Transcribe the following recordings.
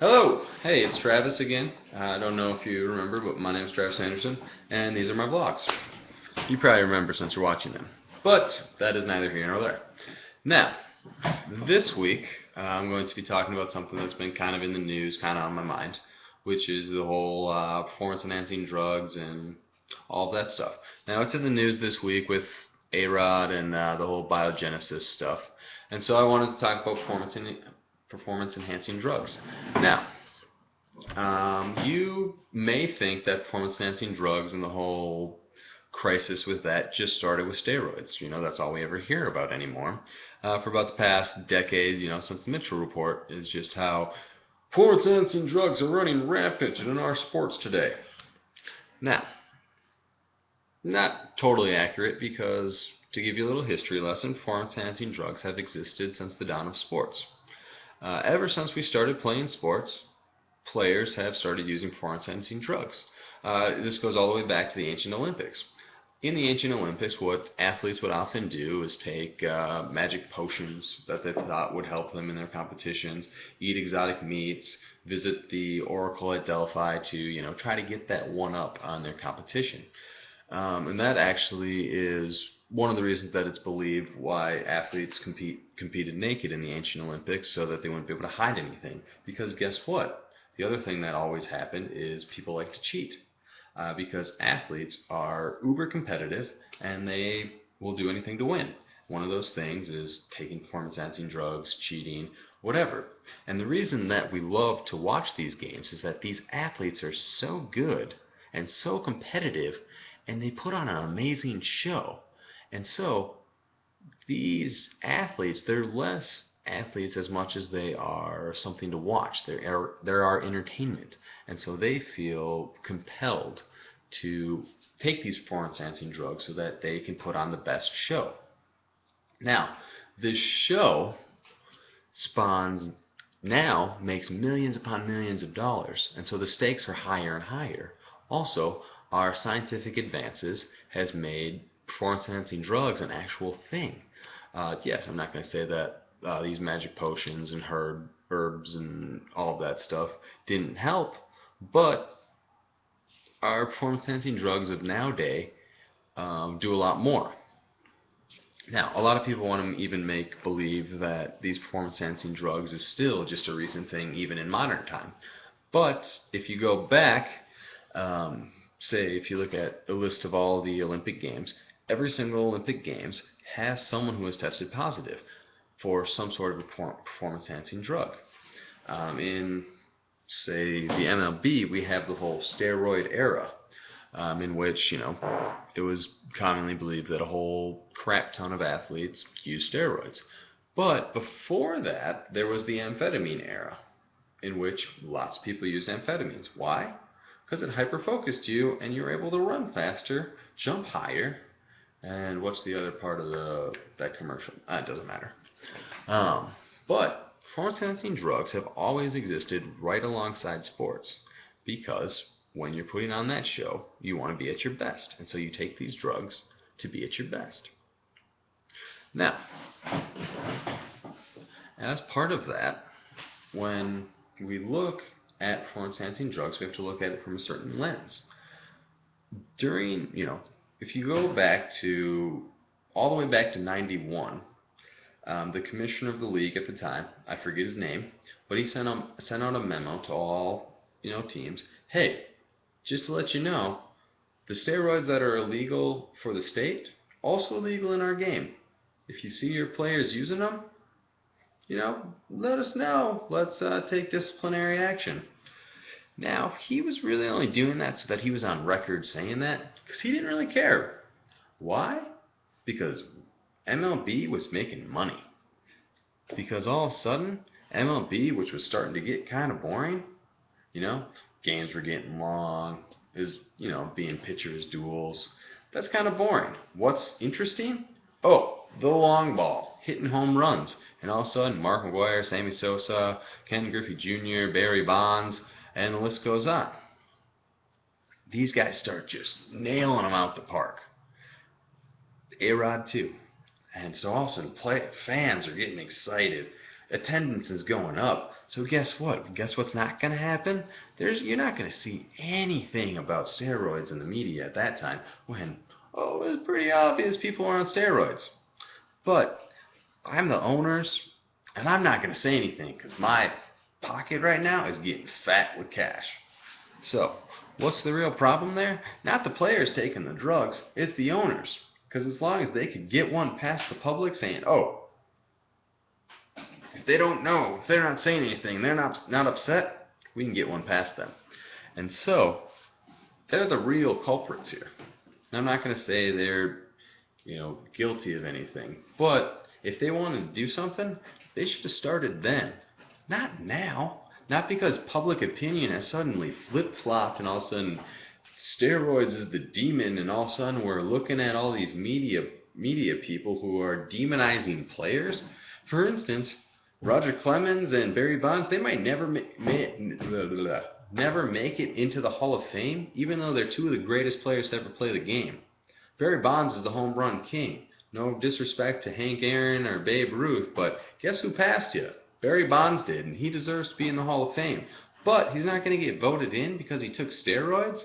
Hello! Hey, it's Travis again. I don't know if you remember, but my name is Travis Anderson, and these are my vlogs. You probably remember since you're watching them. But that is neither here nor there. Now, this week, I'm going to be talking about something that's been kind of in the news, kind of on my mind, which is the whole performance-enhancing drugs and all of that stuff. Now, it's in the news this week with A-Rod and the whole biogenesis stuff. And so I wanted to talk about performance-enhancing drugs. Now, you may think that performance-enhancing drugs and the whole crisis with that just started with steroids. That's all we ever hear about anymore. For about the past decade, since the Mitchell Report, is just how performance-enhancing drugs are running rampant in our sports today. Now, not totally accurate because, to give you a little history lesson, performance-enhancing drugs have existed since the dawn of sports. Ever since we started playing sports, players have started using performance-enhancing drugs. This goes all the way back to the ancient Olympics. In the ancient Olympics, what athletes would often do is take magic potions that they thought would help them in their competitions, eat exotic meats, visit the oracle at Delphi to, try to get that one up on their competition. And that actually is one of the reasons that it's believed why athletes competed naked in the ancient Olympics, so that they wouldn't be able to hide anything. Because guess what? The other thing that always happened is people like to cheat. Because athletes are uber competitive and they will do anything to win. One of those things is taking performance-enhancing drugs, cheating, whatever. And the reason that we love to watch these games is that these athletes are so good and so competitive, and they put on an amazing show. And so these athletes, they're less athletes as much as they are something to watch. They're our entertainment. And so they feel compelled to take these performance-enhancing drugs so that they can put on the best show. Now, this show makes millions upon millions of dollars, and so the stakes are higher and higher. Also, our scientific advances has made performance-enhancing drugs an actual thing. Yes, I'm not going to say that these magic potions and herbs and all of that stuff didn't help, but our performance-enhancing drugs of nowadays do a lot more. Now, a lot of people want to even make believe that these performance-enhancing drugs is still just a recent thing, even in modern time. But if you go back, say if you look at a list of all the Olympic Games, every single Olympic Games has someone who has tested positive for some sort of a performance-enhancing drug. In, say, the MLB, we have the whole steroid era, in which, it was commonly believed that a whole crap ton of athletes used steroids. But before that, there was the amphetamine era, in which lots of people used amphetamines. Why? Because it hyper-focused you, and you were able to run faster, jump higher, and what's the other part of that commercial? It doesn't matter. But performance-enhancing drugs have always existed right alongside sports, because when you're putting on that show, you want to be at your best, and so you take these drugs to be at your best. Now, as part of that, when we look at performance-enhancing drugs, we have to look at it from a certain lens. If you go back all the way back to 91, the commissioner of the league at the time, I forget his name, but he sent out a memo to all teams. Hey, just to let you know, the steroids that are illegal for the state, also illegal in our game. If you see your players using them, let us know. Let's take disciplinary action. Now, he was really only doing that so that he was on record saying that, because he didn't really care. Why? Because MLB was making money. Because all of a sudden, MLB, which was starting to get kind of boring, games were getting long, being pitchers' duels. That's kind of boring. What's interesting? Oh, the long ball, hitting home runs. And all of a sudden, Mark McGwire, Sammy Sosa, Ken Griffey Jr., Barry Bonds, and the list goes on. These guys start just nailing them out the park. A-Rod too. And so all of a sudden, fans are getting excited. attendance is going up. So guess what? Guess what's not going to happen? You're not going to see anything about steroids in the media at that time when, oh, it's pretty obvious people are on steroids. But I'm the owners, and I'm not going to say anything because my pocket right now is getting fat with cash. So, what's the real problem there? Not the players taking the drugs, it's the owners. Because as long as they could get one past the public saying, oh, if they don't know, if they're not saying anything, they're not upset, we can get one past them. And so, they're the real culprits here. I'm not going to say they're, guilty of anything, but if they wanted to do something, they should have started then, not now. Not because public opinion has suddenly flip-flopped and all of a sudden steroids is the demon, and all of a sudden we're looking at all these media people who are demonizing players. For instance, Roger Clemens and Barry Bonds, they might never make it into the Hall of Fame, even though they're two of the greatest players to ever play the game. Barry Bonds is the home run king. No disrespect to Hank Aaron or Babe Ruth, but guess who passed you? Barry Bonds did, and he deserves to be in the Hall of Fame. But he's not going to get voted in because he took steroids?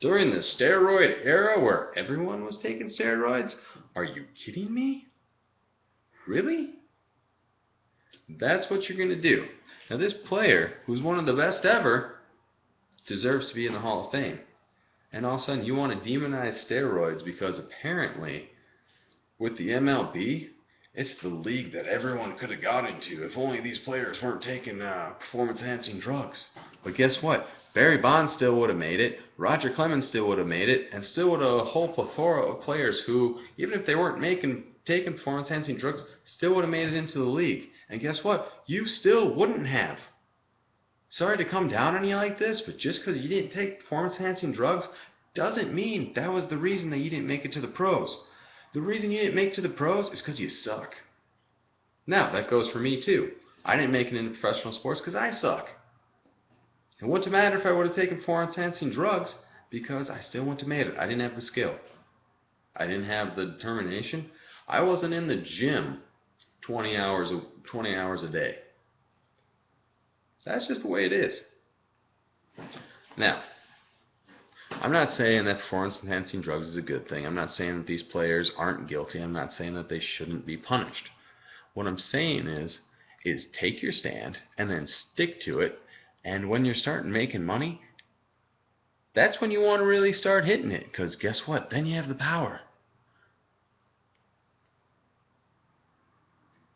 During the steroid era where everyone was taking steroids? Are you kidding me? Really? That's what you're going to do. Now this player, who's one of the best ever, deserves to be in the Hall of Fame. And all of a sudden you want to demonize steroids because apparently with the MLB, it's the league that everyone could have got into if only these players weren't taking performance-enhancing drugs. But guess what? Barry Bonds still would have made it, Roger Clemens still would have made it, and still would have a whole plethora of players who, even if they weren't taking performance-enhancing drugs, still would have made it into the league. And guess what? You still wouldn't have. Sorry to come down on you like this, but just because you didn't take performance-enhancing drugs doesn't mean that was the reason that you didn't make it to the pros. The reason you didn't make it to the pros is because you suck. Now, that goes for me too. I didn't make it into professional sports because I suck. And what's the matter if I would have taken performance-enhancing drugs? Because I still wouldn't have made it. I didn't have the skill. I didn't have the determination. I wasn't in the gym 20 hours a day. That's just the way it is. Now, I'm not saying that performance-enhancing drugs is a good thing. I'm not saying that these players aren't guilty. I'm not saying that they shouldn't be punished. What I'm saying is take your stand and then stick to it. And when you're starting making money, that's when you want to really start hitting it. Because guess what? Then you have the power.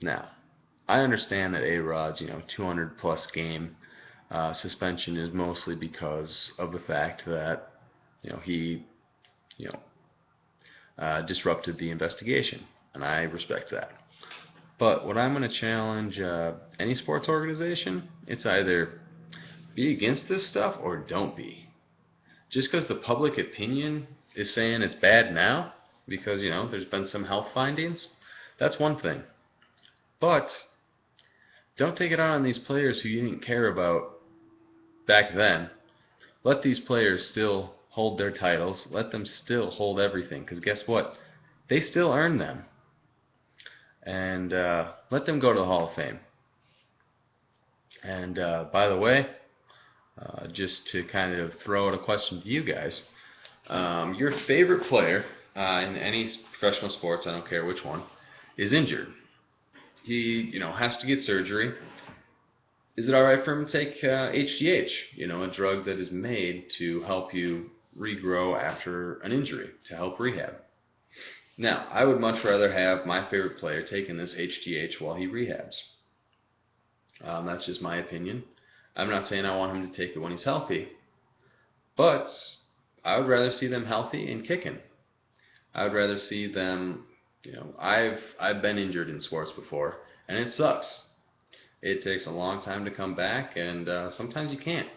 Now, I understand that A-Rod's 200-plus game suspension is mostly because of the fact that he disrupted the investigation, and I respect that. But what I'm going to challenge any sports organization, it's either be against this stuff or don't be. Just because the public opinion is saying it's bad now, because there's been some health findings, that's one thing. But don't take it out on these players who you didn't care about back then. Let these players still hold their titles. Let them still hold everything. Because guess what? They still earn them. And let them go to the Hall of Fame. And by the way, just to kind of throw out a question to you guys, your favorite player in any professional sports, I don't care which one, is injured. He, has to get surgery. Is it all right for him to take HGH, a drug that is made to help you regrow after an injury, to help rehab? Now, I would much rather have my favorite player taking this HGH while he rehabs. That's just my opinion. I'm not saying I want him to take it when he's healthy, but I would rather see them healthy and kicking. I would rather see them, I've been injured in sports before, and it sucks. It takes a long time to come back, and sometimes you can't.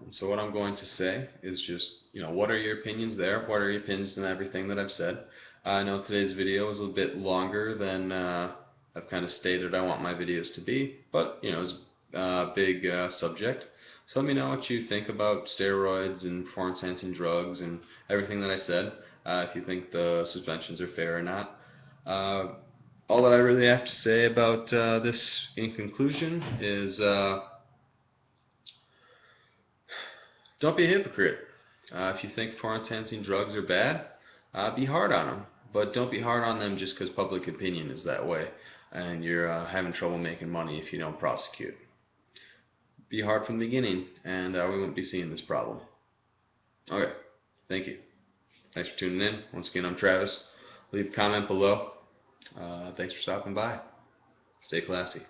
So what I'm going to say is just, what are your opinions there? What are your opinions on everything that I've said? I know today's video is a bit longer than I've kind of stated I want my videos to be, but, it's a big subject. So let me know what you think about steroids and performance-enhancing drugs and everything that I said, if you think the suspensions are fair or not. all that I really have to say about this in conclusion is don't be a hypocrite. If you think performance-enhancing drugs are bad, be hard on them. But don't be hard on them just because public opinion is that way and you're having trouble making money if you don't prosecute. Be hard from the beginning, and we won't be seeing this problem. Okay, thank you. Thanks for tuning in. Once again, I'm Travis. Leave a comment below. Thanks for stopping by. Stay classy.